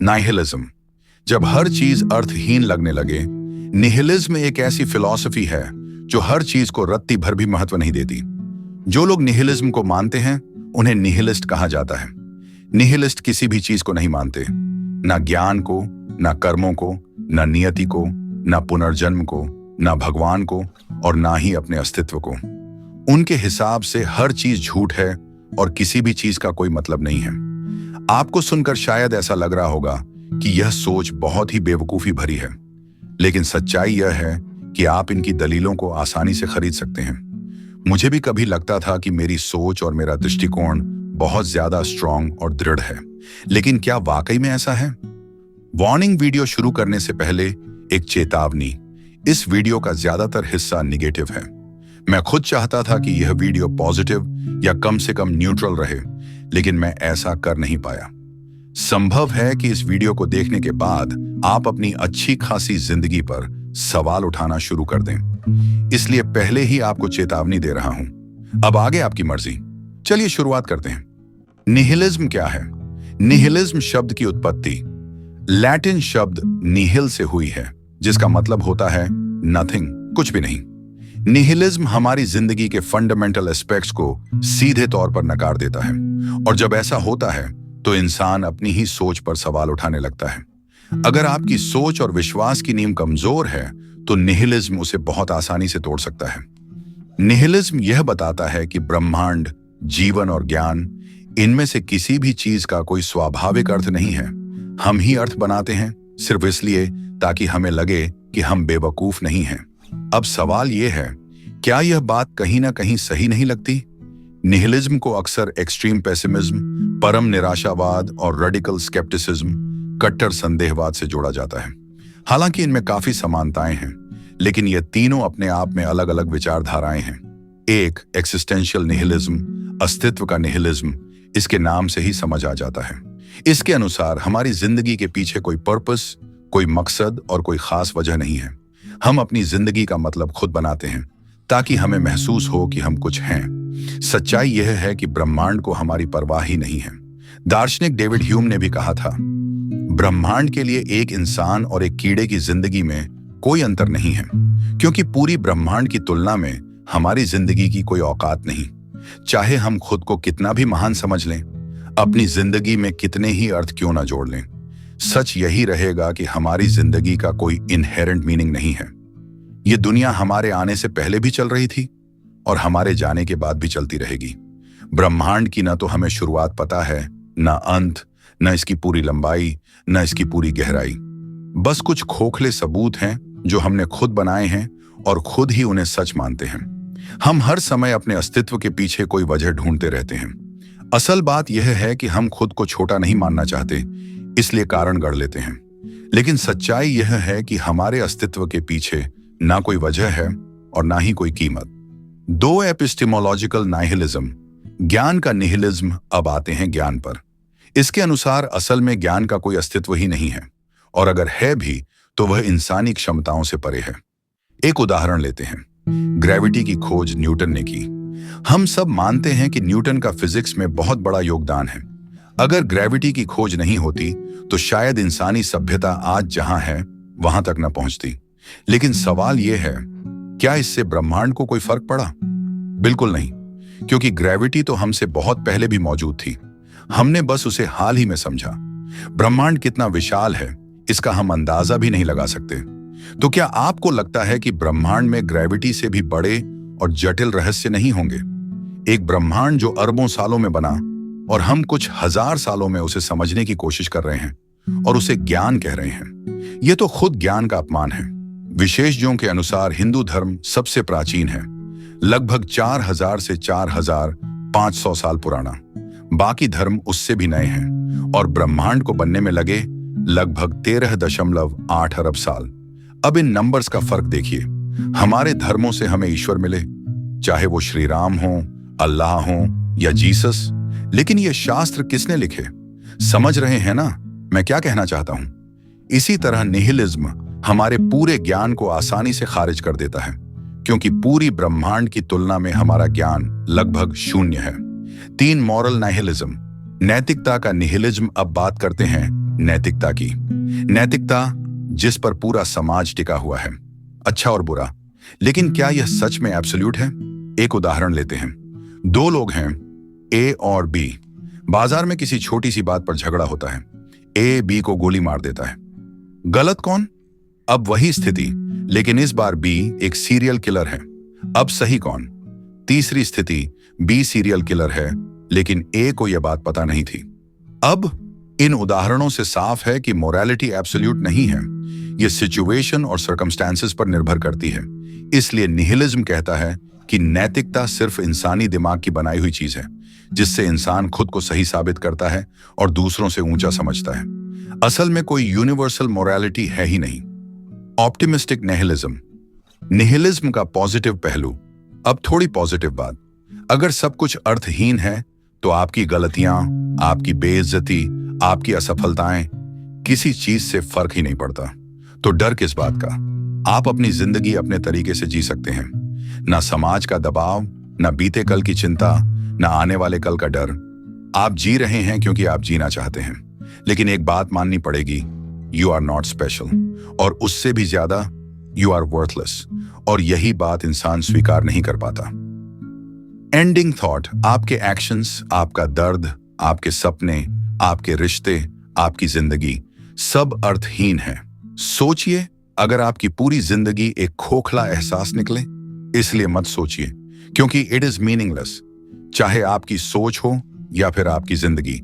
नाइहिलिज्म। जब हर चीज अर्थहीन लगने लगे, निहिलिज्म एक ऐसी फिलॉसफी है जो हर चीज को रत्ती भर भी महत्व नहीं देती। जो लोग निहिलिज्म को मानते हैं उन्हें निहिलिस्ट कहा जाता है। निहिलिस्ट किसी भी चीज को नहीं मानते, ना ज्ञान को, ना कर्मों को, ना नियति को, ना पुनर्जन्म को, ना भगवान को और ना ही अपने अस्तित्व को। उनके हिसाब से हर चीज झूठ है और किसी भी चीज का कोई मतलब नहीं है। आपको सुनकर शायद ऐसा लग रहा होगा कि यह सोच बहुत ही बेवकूफी भरी है, लेकिन सच्चाई यह है कि आप इनकी दलीलों को आसानी से खरीद सकते हैं। मुझे भी कभी लगता था कि मेरी सोच और मेरा दृष्टिकोण बहुत ज्यादा स्ट्रांग और दृढ़ है, लेकिन क्या वाकई में ऐसा है? वार्निंग वीडियो शुरू करने से पहले एक चेतावनी। इस वीडियो का ज्यादातर हिस्सा निगेटिव है। मैं खुद चाहता था कि यह वीडियो पॉजिटिव या कम से कम न्यूट्रल रहे, लेकिन मैं ऐसा कर नहीं पाया। संभव है कि इस वीडियो को देखने के बाद आप अपनी अच्छी खासी जिंदगी पर सवाल उठाना शुरू कर दें, इसलिए पहले ही आपको चेतावनी दे रहा हूं। अब आगे आपकी मर्जी। चलिए शुरुआत करते हैं। निहिलिज्म क्या है? निहिलिज्म शब्द की उत्पत्ति लैटिन शब्द निहिल से हुई है, जिसका मतलब होता है नथिंग, कुछ भी नहीं। निहिलिज्म हमारी जिंदगी के फंडामेंटल एस्पेक्ट्स को सीधे तौर पर नकार देता है, और जब ऐसा होता है तो इंसान अपनी ही सोच पर सवाल उठाने लगता है। अगर आपकी सोच और विश्वास की नींव कमजोर है तो निहिलिज्म उसे बहुत आसानी से तोड़ सकता है। निहिलिज्म यह बताता है कि ब्रह्मांड, जीवन और ज्ञान, इनमें से किसी भी चीज का कोई स्वाभाविक अर्थ नहीं है। हम ही अर्थ बनाते हैं, सिर्फ इसलिए ताकि हमें लगे कि हम बेवकूफ नहीं हैं। अब सवाल यह है, क्या यह बात कहीं ना कहीं सही नहीं लगती? निहिलिज्म को अक्सर एक्सट्रीम पेसिमिज्म, परम निराशावाद और रेडिकल स्केप्टिसिज्म, कट्टर संदेहवाद से जोड़ा जाता है। हालांकि इनमें काफी समानताएं हैं, लेकिन ये तीनों अपने आप में अलग अलग विचारधाराएं हैं। एक एक्सिस्टेंशियल निहिलिज्म, अस्तित्व का निहिलिज्म, इसके नाम से ही समझ आ जाता है। इसके अनुसार हमारी जिंदगी के पीछे कोई पर्पस, कोई मकसद और कोई खास वजह नहीं है। हम अपनी जिंदगी का मतलब खुद बनाते हैं ताकि हमें महसूस हो कि हम कुछ हैं। सच्चाई यह है कि ब्रह्मांड को हमारी परवाह ही नहीं है। दार्शनिक डेविड ह्यूम ने भी कहा था, ब्रह्मांड के लिए एक इंसान और एक कीड़े की जिंदगी में कोई अंतर नहीं है, क्योंकि पूरी ब्रह्मांड की तुलना में हमारी जिंदगी की कोई औकात नहीं। चाहे हम खुद को कितना भी महान समझ लें, अपनी जिंदगी में कितने ही अर्थ क्यों ना जोड़ लें, सच यही रहेगा कि हमारी जिंदगी का कोई इनहेरेंट मीनिंग नहीं है। ये दुनिया हमारे आने से पहले भी चल रही थी और हमारे जाने के बाद भी चलती रहेगी। ब्रह्मांड की न तो हमें शुरुआत पता है, न अंत, न इसकी पूरी लंबाई, न इसकी पूरी गहराई। बस कुछ खोखले सबूत हैं जो हमने खुद बनाए हैं और खुद ही उन्हें सच मानते हैं। हम हर समय अपने अस्तित्व के पीछे कोई वजह ढूंढते रहते हैं। असल बात यह है कि हम खुद को छोटा नहीं मानना चाहते, इसलिए कारण गढ़ लेते हैं। लेकिन सच्चाई यह है कि हमारे अस्तित्व के पीछे ना कोई वजह है और ना ही कोई कीमत। दो एपिस्टेमोलॉजिकल नाइहिलिज्म, ज्ञान का निहिलिज्म। अब आते हैं ज्ञान पर। इसके अनुसार असल में ज्ञान का कोई अस्तित्व ही नहीं है, और अगर है भी तो वह इंसानी क्षमताओं से परे है। एक उदाहरण लेते हैं। ग्रेविटी की खोज न्यूटन ने की। हम सब मानते हैं कि न्यूटन का फिजिक्स में बहुत बड़ा योगदान है। अगर ग्रेविटी की खोज नहीं होती तो शायद इंसानी सभ्यता आज जहां है वहां तक न पहुंचती। लेकिन सवाल यह है, क्या इससे ब्रह्मांड को कोई फर्क पड़ा? बिल्कुल नहीं, क्योंकि ग्रेविटी तो हमसे बहुत पहले भी मौजूद थी। हमने बस उसे हाल ही में समझा। ब्रह्मांड कितना विशाल है, इसका हम अंदाजा भी नहीं लगा सकते। तो क्या आपको लगता है कि ब्रह्मांड में ग्रेविटी से भी बड़े और जटिल रहस्य नहीं होंगे? एक ब्रह्मांड जो अरबों सालों में बना और हम कुछ हजार सालों में उसे समझने की कोशिश कर रहे हैं और उसे ज्ञान कह रहे हैं। यह तो खुद ज्ञान का अपमान है। विशेषज्ञों के अनुसार हिंदू धर्म सबसे प्राचीन है, लगभग 4000 से 4500 साल पुराना। बाकी धर्म उससे भी नए हैं और ब्रह्मांड को बनने में लगे लगभग 13.8 अरब साल। अब इन नंबर्स का फर्क देखिए। हमारे धर्मों से हमें ईश्वर मिले, चाहे वो श्री राम हो, अल्लाह हो या जीसस, लेकिन ये शास्त्र किसने लिखे? समझ रहे हैं ना मैं क्या कहना चाहता हूं? इसी तरह निहिलिज्म हमारे पूरे ज्ञान को आसानी से खारिज कर देता है, क्योंकि पूरी ब्रह्मांड की तुलना में हमारा ज्ञान लगभग शून्य है। 3 मॉरल नाइहिलिज्म, नैतिकता का निहिलिज्म। अब बात करते हैं नैतिकता की। नैतिकता जिस पर पूरा समाज टिका हुआ है, अच्छा और बुरा। लेकिन क्या यह सच में एब्सोल्यूट है? एक उदाहरण लेते हैं। दो लोग हैं, ए और बी। बाजार में किसी छोटी सी बात पर झगड़ा होता है। ए बी को गोली मार देता है। गलत कौन? अब वही स्थिति, लेकिन इस बार बी एक सीरियल किलर है। अब सही कौन? तीसरी स्थिति, बी सीरियल किलर है, लेकिन ए को यह बात पता नहीं थी। अब इन उदाहरणों से साफ है कि मोरालिटी एब्सोल्यूट नहीं है। यह सिचुएशन और सर्कमस्टेंसेस पर निर्भर करती है। इसलिए निहिलिज्म कहता है कि नैतिकता सिर्फ इंसानी दिमाग की बनाई हुई चीज है, जिससे इंसान खुद को सही साबित करता है और दूसरों से ऊंचा समझता है। असल में कोई यूनिवर्सल मोरालिटी है ही नहीं। Optimistic nihilism. निहिलिज्म का पॉजिटिव पहलू। अब थोड़ी पॉजिटिव बात। अगर सब कुछ अर्थहीन है तो आपकी गलतियां, आपकी बेइज्जती, आपकी असफलताएं किसी चीज से फर्क ही नहीं पड़ता। तो डर किस बात का? आप अपनी जिंदगी अपने तरीके से जी सकते हैं। ना समाज का दबाव, ना बीते कल की चिंता, ना आने वाले कल का डर। आप जी रहे हैं क्योंकि आप जीना चाहते हैं। लेकिन एक बात माननी पड़ेगी, यू आर नॉट स्पेशल, और उससे भी ज्यादा यू आर वर्थलेस। और यही बात इंसान स्वीकार नहीं कर पाता। Ending thought. आपके एक्शंस, आपका दर्द, आपके सपने, आपके रिश्ते, आपकी जिंदगी सब अर्थहीन है। सोचिए, अगर आपकी पूरी जिंदगी एक खोखला एहसास निकले। इसलिए मत सोचिए, क्योंकि इट इज मीनिंगलेस, चाहे आपकी सोच हो या फिर आपकी जिंदगी।